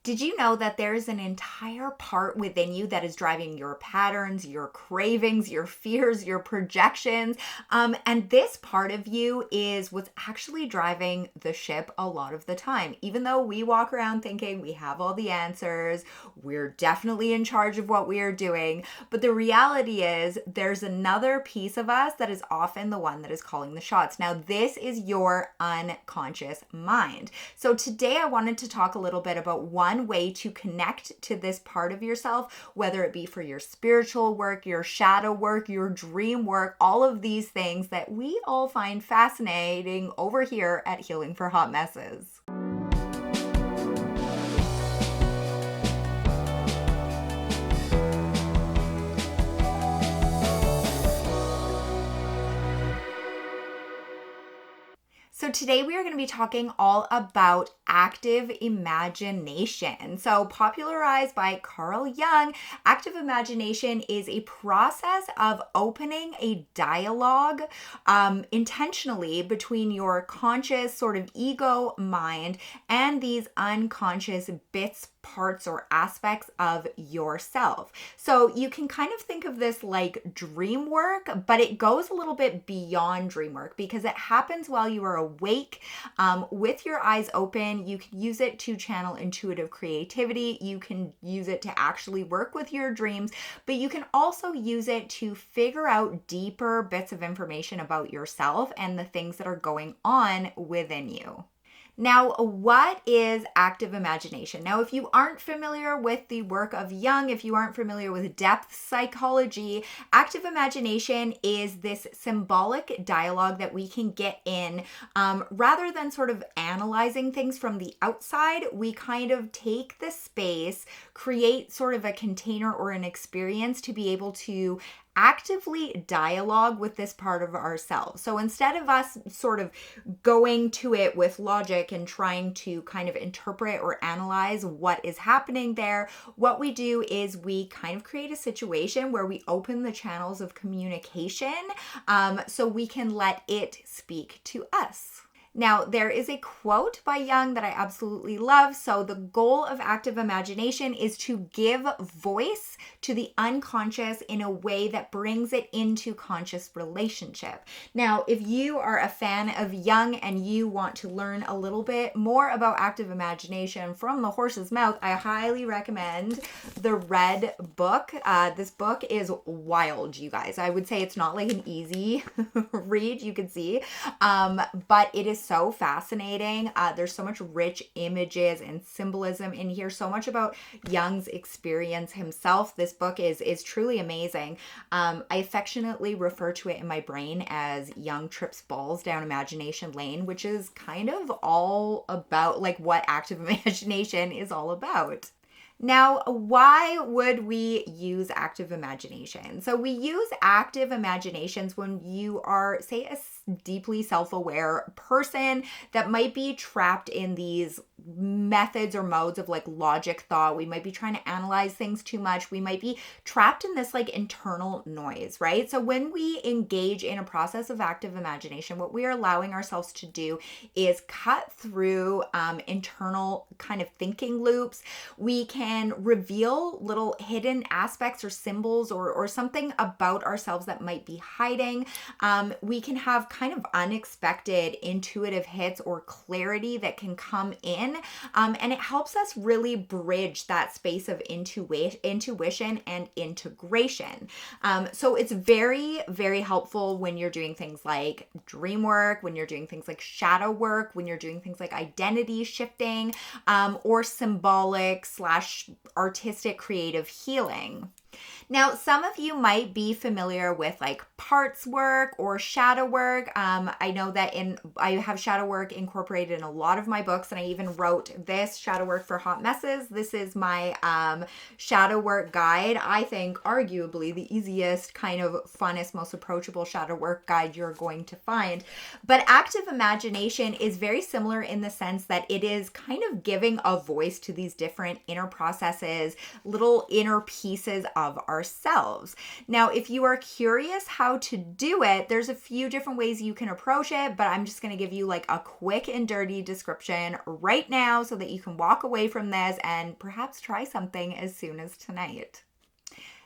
Did you know that there is an entire part within you that is driving your patterns, your cravings, your fears, your projections? And this part of you is what's actually driving the ship a lot of the time. Even though we walk around thinking we have all the answers, we're definitely in charge of what we are doing. But the reality is there's another piece of us that is often the one that is calling the shots. Now, this is your unconscious mind. So today I wanted to talk a little bit about one way to connect to this part of yourself, whether it be for your spiritual work, your shadow work, your dream work, all of these things that we all find fascinating over here at Healing for Hot Messes. So today we are going to be talking all about active imagination. So popularized by Carl Jung, active imagination is a process of opening a dialogue intentionally between your conscious sort of ego mind and these unconscious bits, parts, or aspects of yourself. So you can kind of think of this like dream work, but it goes a little bit beyond dream work because it happens while you are awake with your eyes open. You can use it to channel intuitive creativity. You can use it to actually work with your dreams, but you can also use it to figure out deeper bits of information about yourself and the things that are going on within you. Now, what is active imagination? Now, if you aren't familiar with the work of Jung, if you aren't familiar with depth psychology, active imagination is this symbolic dialogue that we can get in. Rather than sort of analyzing things from the outside, we kind of take the space, create sort of a container or an experience to be able to actively dialogue with this part of ourselves. So instead of us sort of going to it with logic and trying to kind of interpret or analyze what is happening there, what we do is we kind of create a situation where we open the channels of communication so we can let it speak to us. Now, there is a quote by Jung that I absolutely love. So the goal of active imagination is to give voice to the unconscious in a way that brings it into conscious relationship. Now, if you are a fan of Jung and you want to learn a little bit more about active imagination from the horse's mouth, I highly recommend the Red book. This book is wild, you guys. I would say it's not like an easy read, you can see, but it is so fascinating. There's so much rich images and symbolism in here, so much about Jung's experience himself. This book is truly amazing. I affectionately refer to it in my brain as Jung trips balls down imagination lane, which is kind of all about like what active imagination is all about. Now, why would we use active imagination? So we use active imaginations when you are, say, a deeply self-aware person that might be trapped in these methods or modes of like logic thought. We might be trying to analyze things too much. We might be trapped in this like internal noise, right? So when we engage in a process of active imagination, what we are allowing ourselves to do is cut through internal kind of thinking loops. We can reveal little hidden aspects or symbols or something about ourselves that might be hiding. We can have kind of unexpected intuitive hits or clarity that can come in. And it helps us really bridge that space of intuition and integration. So it's very, very helpful when you're doing things like dream work, when you're doing things like shadow work, when you're doing things like identity shifting, or symbolic / artistic creative healing. Now, some of you might be familiar with like parts work or shadow work. I know that I have shadow work incorporated in a lot of my books, and I even wrote this shadow work for Hot Messes. This is my shadow work guide. I think arguably the easiest, kind of funnest, most approachable shadow work guide you're going to find. But active imagination is very similar in the sense that it is kind of giving a voice to these different inner processes, little inner pieces of of ourselves. Now, if you are curious how to do it, there's a few different ways you can approach it, but I'm just going to give you like a quick and dirty description right now so that you can walk away from this and perhaps try something as soon as tonight.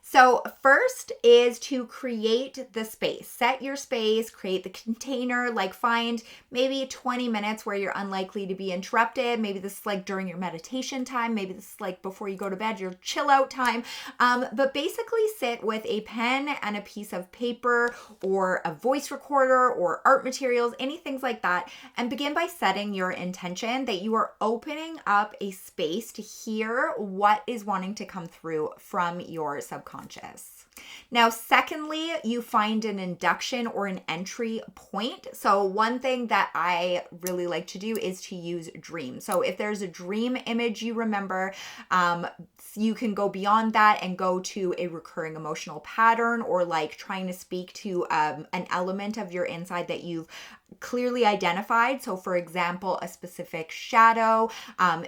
So first is to create the space. Set your space, create the container, like find maybe 20 minutes where you're unlikely to be interrupted. Maybe this is like during your meditation time. Maybe this is like before you go to bed, your chill out time. But basically sit with a pen and a piece of paper or a voice recorder or art materials, anything like that, and begin by setting your intention that you are opening up a space to hear what is wanting to come through from your subconscious. Now, secondly, you find an induction or an entry point. So one thing that I really like to do is to use dreams. So if there's a dream image you remember, you can go beyond that and go to a recurring emotional pattern or like trying to speak to an element of your inside that you've clearly identified. So for example, a specific shadow,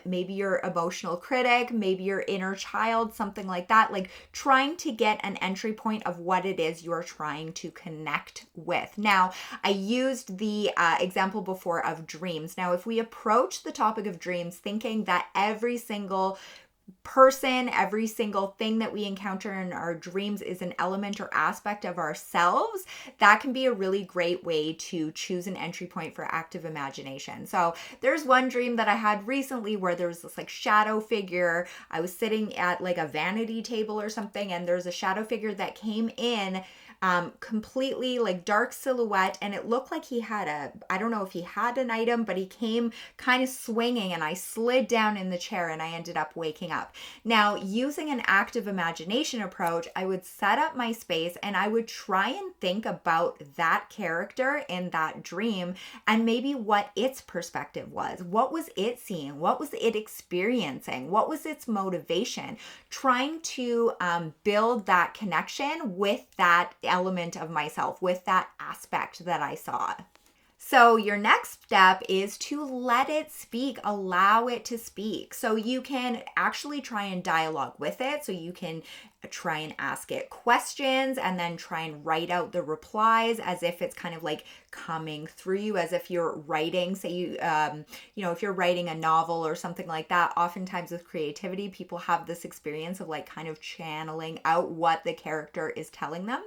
maybe your emotional critic, maybe your inner child, something like that, like trying to get an entry point of what it is you're trying to connect with. Now, I used the example before of dreams. Now, if we approach the topic of dreams thinking that every single person, every single thing that we encounter in our dreams is an element or aspect of ourselves, that can be a really great way to choose an entry point for active imagination. So there's one dream that I had recently where there was this like shadow figure. I was sitting at like a vanity table or something, and there's a shadow figure that came in completely like dark silhouette, and it looked like he had I don't know if he had an item, but he came kind of swinging, and I slid down in the chair and I ended up waking up. Now, using an active imagination approach, I would set up my space and I would try and think about that character in that dream and maybe what its perspective was. What was it seeing? What was it experiencing? What was its motivation? Trying to build that connection with that element of myself, with that aspect that I saw. So your next step is to let it speak, allow it to speak. So you can actually try and dialogue with it. So you can try and ask it questions and then try and write out the replies as if it's kind of like coming through you, as if you're writing, say if you're writing a novel or something like that. Oftentimes with creativity, people have this experience of like kind of channeling out what the character is telling them.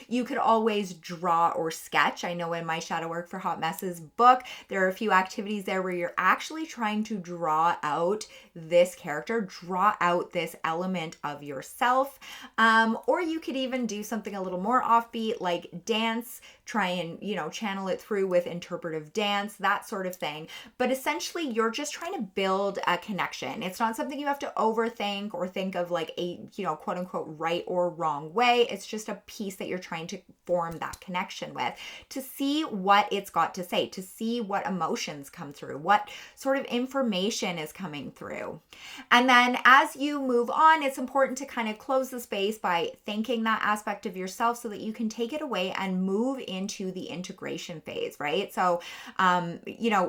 You could always draw or sketch. I know in my Shadow Work for Hot Messes book, there are a few activities there where you're actually trying to draw out this character, draw out this element of yourself. Or you could even do something a little more offbeat, like dance, try and, channel it through with interpretive dance, that sort of thing. But essentially, you're just trying to build a connection. It's not something you have to overthink or think of like a, quote unquote, right or wrong way. It's just a piece that you're trying to form that connection with, to see what it's got to say, to see what emotions come through, what sort of information is coming through. And then as you move on, it's important to kind of close the space by thanking that aspect of yourself so that you can take it away and move into the integration phase, right? So,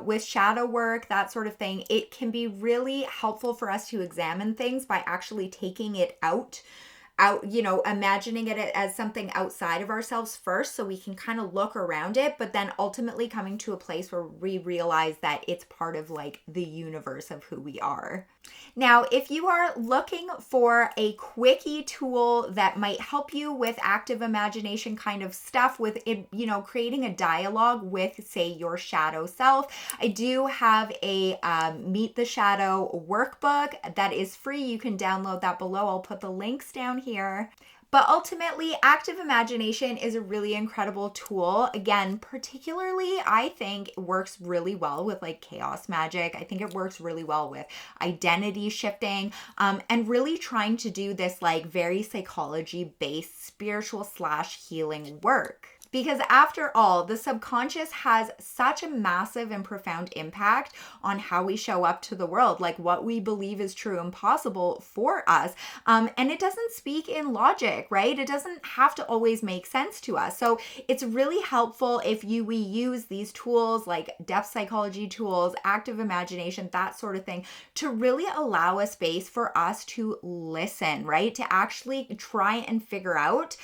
with shadow work, that sort of thing, it can be really helpful for us to examine things by actually taking it out, imagining it as something outside of ourselves first, so we can kind of look around it, but then ultimately coming to a place where we realize that it's part of like the universe of who we are. Now, if you are looking for a quickie tool that might help you with active imagination kind of stuff, with it, creating a dialogue with, say, your shadow self, I do have a Meet the Shadow workbook that is free. You can download that below. I'll put the links down here. But ultimately, active imagination is a really incredible tool. Again, particularly, I think it works really well with like chaos magic. I think it works really well with identity shifting, and really trying to do this like very psychology-based spiritual / healing work. Because after all, the subconscious has such a massive and profound impact on how we show up to the world, like what we believe is true and possible for us. And it doesn't speak in logic, right? It doesn't have to always make sense to us. So it's really helpful if we use these tools like depth psychology tools, active imagination, that sort of thing, to really allow a space for us to listen, right? To actually try and figure out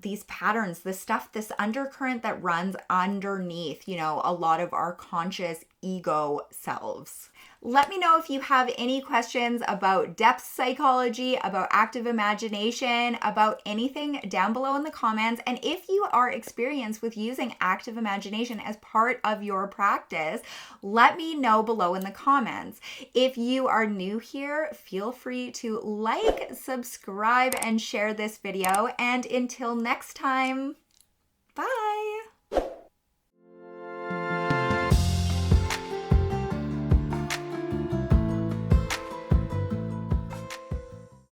these patterns, this stuff, this undercurrent that runs underneath, a lot of our conscious ego selves. Let me know if you have any questions about depth psychology, about active imagination, about anything down below in the comments. And if you are experienced with using active imagination as part of your practice, let me know below in the comments. If you are new here, feel free to like, subscribe, and share this video. And until next time, bye.